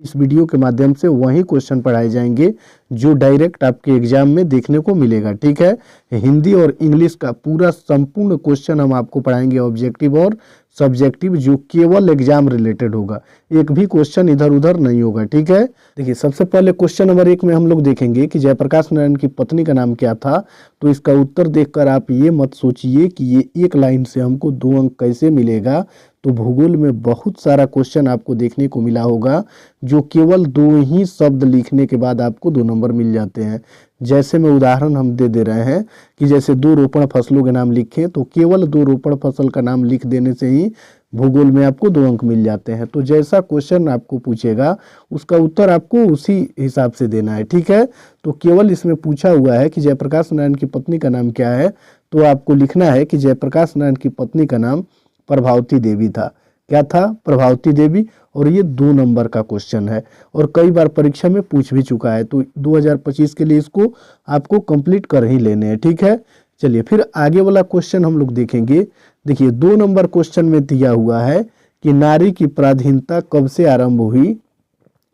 इस वीडियो के माध्यम से वही क्वेश्चन पढ़ाए जाएंगे जो डायरेक्ट आपके एग्जाम में देखने को मिलेगा। ठीक है, हिंदी और इंग्लिश का पूरा संपूर्ण क्वेश्चन हम आपको पढ़ाएंगे, ऑब्जेक्टिव और सब्जेक्टिव, जो केवल एग्जाम रिलेटेड होगा, एक भी क्वेश्चन इधर उधर नहीं होगा। ठीक है, देखिए सबसे पहले क्वेश्चन नंबर 1 में हम लोग देखेंगे कि जयप्रकाश नारायण की पत्नी का नाम क्या था। तो इसका उत्तर देखकर आप ये मत सोचिए कि ये एक लाइन से हमको 2 अंक कैसे मिलेगा। तो भूगोल में बहुत सारा क्वेश्चन आपको देखने को मिला होगा जो केवल 2 ही शब्द लिखने के बाद आपको 2 नंबर मिल जाते हैं। जैसे मैं उदाहरण हम दे रहे हैं कि जैसे 2 रोपण फसलों के नाम लिखें, तो केवल 2 रोपण फसल का नाम लिख देने से ही भूगोल में आपको 2 अंक मिल जाते हैं। तो जैसा क्वेश्चन आपको पूछेगा उसका उत्तर आपको उसी हिसाब से देना है। ठीक है, तो केवल इसमें पूछा हुआ है कि जयप्रकाश नारायण की पत्नी का नाम क्या है, तो आपको लिखना है कि जयप्रकाश नारायण की पत्नी का नाम प्रभावती देवी था। क्या था? प्रभावती देवी। और ये 2 नंबर का क्वेश्चन है और कई बार परीक्षा में पूछ भी चुका है, तो 2025 के लिए इसको आपको कंप्लीट कर ही लेने हैं। ठीक है, चलिए फिर आगे वाला क्वेश्चन हम लोग देखेंगे। देखिए 2 नंबर क्वेश्चन में दिया हुआ है कि नारी की पराधीनता कब से आरंभ हुई।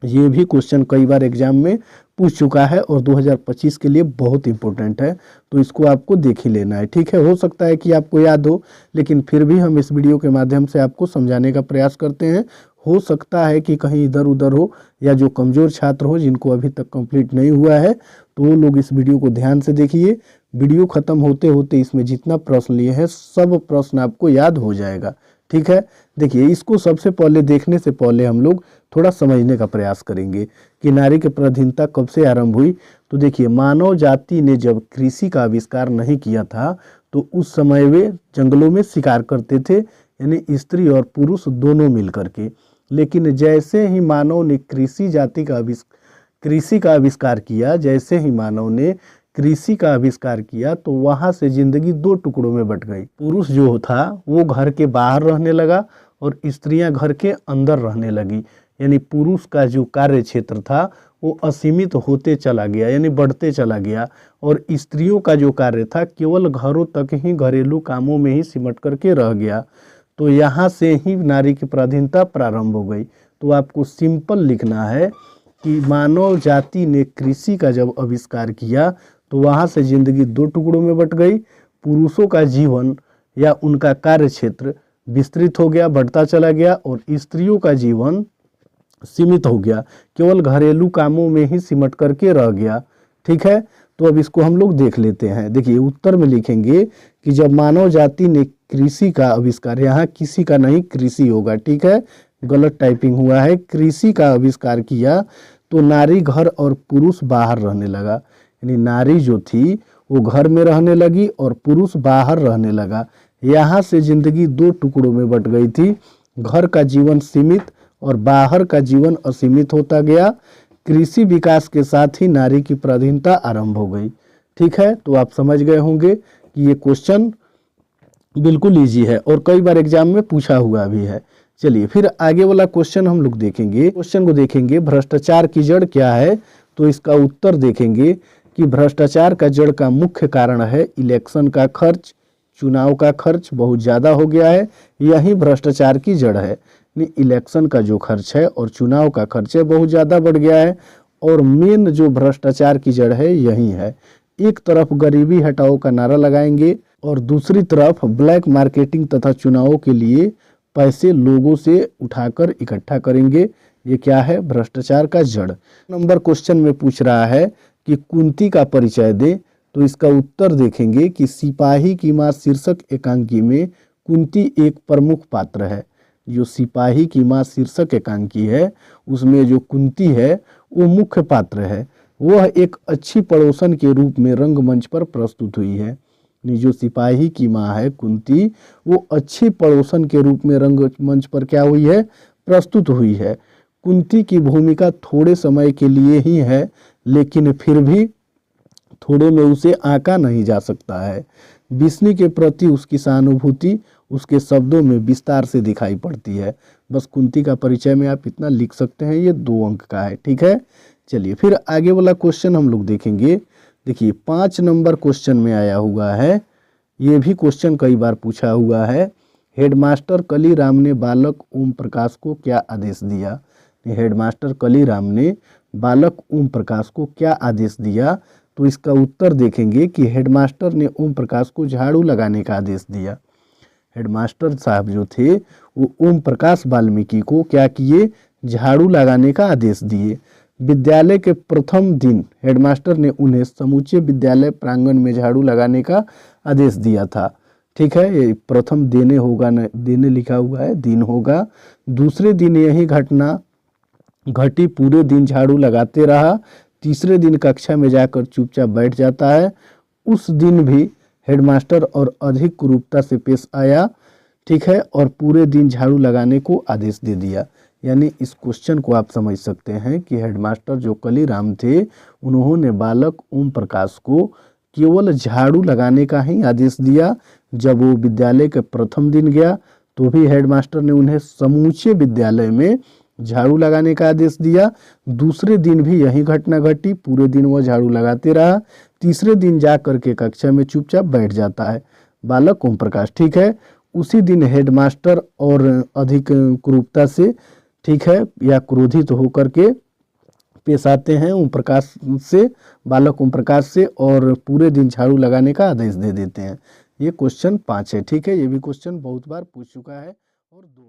ये भी क्वेश्चन कई बार एग्जाम में पूछ चुका है और 2025 के लिए बहुत इंपॉर्टेंट है, तो इसको आपको देख ही लेना है। ठीक है, हो सकता है कि आपको याद हो, लेकिन फिर भी हम इस वीडियो के माध्यम से आपको समझाने का प्रयास करते हैं। हो सकता है कि कहीं इधर उधर हो, या जो कमज़ोर छात्र हो जिनको अभी तक कंप्लीट नहीं हुआ है, तो वो लोग इस वीडियो को ध्यान से देखिए। वीडियो ख़त्म होते होते इसमें जितना प्रश्न लिए हैं सब प्रश्न आपको याद हो जाएगा। ठीक है, देखिए इसको सबसे पहले देखने से पहले हम लोग थोड़ा समझने का प्रयास करेंगे कि नारी की पराधीनता कब से आरंभ हुई। तो देखिए मानव जाति ने जब कृषि का आविष्कार नहीं किया था, तो उस समय वे जंगलों में शिकार करते थे, यानी स्त्री और पुरुष दोनों मिल करके। लेकिन जैसे ही मानव ने कृषि का आविष्कार किया, जैसे ही मानव ने कृषि का आविष्कार किया, तो वहाँ से जिंदगी 2 टुकड़ों में बट गई। पुरुष जो था वो घर के बाहर रहने लगा और स्त्रियां घर के अंदर रहने लगी, यानी पुरुष का जो कार्य क्षेत्र था वो असीमित होते चला गया, यानी बढ़ते चला गया, और स्त्रियों का जो कार्य था केवल घरों तक ही, घरेलू कामों में ही सिमट करके रह गया। तो यहाँ से ही नारी की पराधीनता प्रारंभ हो गई। तो आपको सिंपल लिखना है कि मानव जाति ने कृषि का जब आविष्कार किया तो वहाँ से जिंदगी 2 टुकड़ों में बट गई। पुरुषों का जीवन या उनका कार्य क्षेत्र विस्तृत हो गया, बढ़ता चला गया, और स्त्रियों का जीवन सीमित हो गया, केवल घरेलू कामों में ही सिमट करके रह गया। ठीक है, तो अब इसको हम लोग देख लेते हैं। देखिए उत्तर में लिखेंगे कि जब मानव जाति ने कृषि का आविष्कार, यहाँ किसी का नहीं कृषि होगा, ठीक है, गलत टाइपिंग हुआ है, कृषि का आविष्कार किया, तो नारी घर और पुरुष बाहर रहने लगा, यानी नारी जो थी वो घर में रहने लगी और पुरुष बाहर रहने लगा। यहाँ से जिंदगी 2 टुकड़ों में बट गई थी, घर का जीवन सीमित और बाहर का जीवन असीमित होता गया। कृषि विकास के साथ ही नारी की पराधीनता आरंभ हो गई। ठीक है, तो आप समझ गए होंगे कि ये क्वेश्चन बिल्कुल इजी है और कई बार एग्जाम में पूछा हुआ भी है। चलिए फिर आगे वाला क्वेश्चन हम लोग देखेंगे। क्वेश्चन को देखेंगे, भ्रष्टाचार की जड़ क्या है। तो इसका उत्तर देखेंगे कि भ्रष्टाचार का जड़ का मुख्य कारण है इलेक्शन का खर्च, चुनाव का खर्च बहुत ज़्यादा हो गया है, यही भ्रष्टाचार की जड़ है। इलेक्शन का जो खर्च है और चुनाव का खर्च है बहुत ज़्यादा बढ़ गया है, और मेन जो भ्रष्टाचार की जड़ है यही है। एक तरफ गरीबी हटाओ का नारा लगाएंगे और दूसरी तरफ ब्लैक मार्केटिंग तथा चुनावों के लिए पैसे लोगों से उठाकर इकट्ठा करेंगे। ये क्या है? भ्रष्टाचार का जड़। नंबर क्वेश्चन में पूछ रहा है कि कुंती का परिचय दे। तो इसका उत्तर देखेंगे कि सिपाही की मां शीर्षक एकांकी में कुंती एक प्रमुख पात्र है। जो सिपाही की मां शीर्षक एकांकी है उसमें जो कुंती है वो मुख्य पात्र है। वह एक अच्छी पड़ोसन के रूप में रंगमंच पर प्रस्तुत हुई है। जो सिपाही की मां है कुंती, वो अच्छी पड़ोसन के रूप में रंगमंच पर क्या हुई है? प्रस्तुत हुई है। कुंती की भूमिका थोड़े समय के लिए ही है, लेकिन फिर भी थोड़े में उसे आंका नहीं जा सकता है। विष्णु के प्रति उसकी सहानुभूति उसके शब्दों में विस्तार से दिखाई पड़ती है। बस कुंती का परिचय में आप इतना लिख सकते हैं, ये 2 अंक का है। ठीक है, चलिए फिर आगे वाला क्वेश्चन हम लोग देखेंगे। देखिए 5 नंबर क्वेश्चन में आया हुआ है, ये भी क्वेश्चन कई बार पूछा हुआ है। हेडमास्टर कली राम ने बालक ओम प्रकाश को क्या आदेश दिया? हेडमास्टर कलीराम ने बालक ओम प्रकाश को क्या आदेश दिया? तो इसका उत्तर देखेंगे कि हेडमास्टर ने ओम प्रकाश को झाड़ू लगाने का आदेश दिया। हेडमास्टर साहब जो थे वो ओम प्रकाश वाल्मीकि को क्या किए? झाड़ू लगाने का आदेश दिए। विद्यालय के प्रथम दिन हेडमास्टर ने उन्हें समूचे विद्यालय प्रांगण में झाड़ू लगाने का आदेश दिया था। ठीक है, ये प्रथम देने होगा, न देने लिखा हुआ है, दिन होगा। दूसरे दिन यही घटना घटी, पूरे दिन झाड़ू लगाते रहा। तीसरे दिन कक्षा में जाकर चुपचाप बैठ जाता है। उस दिन भी हेडमास्टर और अधिक क्रूरता से पेश आया। ठीक है, और पूरे दिन झाड़ू लगाने को आदेश दे दिया। यानी इस क्वेश्चन को आप समझ सकते हैं कि हेडमास्टर जो कलीराम थे उन्होंने बालक ओम प्रकाश को केवल झाड़ू लगाने का ही आदेश दिया। जब वो विद्यालय के प्रथम दिन गया तो भी हेडमास्टर ने उन्हें समूचे विद्यालय में झाड़ू लगाने का आदेश दिया। दूसरे दिन भी यही घटना घटी, पूरे दिन वह झाड़ू लगाते रहा। तीसरे दिन जा करके कक्षा में चुपचाप बैठ जाता है बालक ओम प्रकाश। ठीक है, उसी दिन हेडमास्टर और अधिक क्रूरता से, ठीक है, या क्रोधित होकर के पेश आते हैं ओम प्रकाश से, बालक ओम प्रकाश से, और पूरे दिन झाड़ू लगाने का आदेश दे देते हैं। ये क्वेश्चन 5 है। ठीक है, ये भी क्वेश्चन बहुत बार पूछ चुका है और 2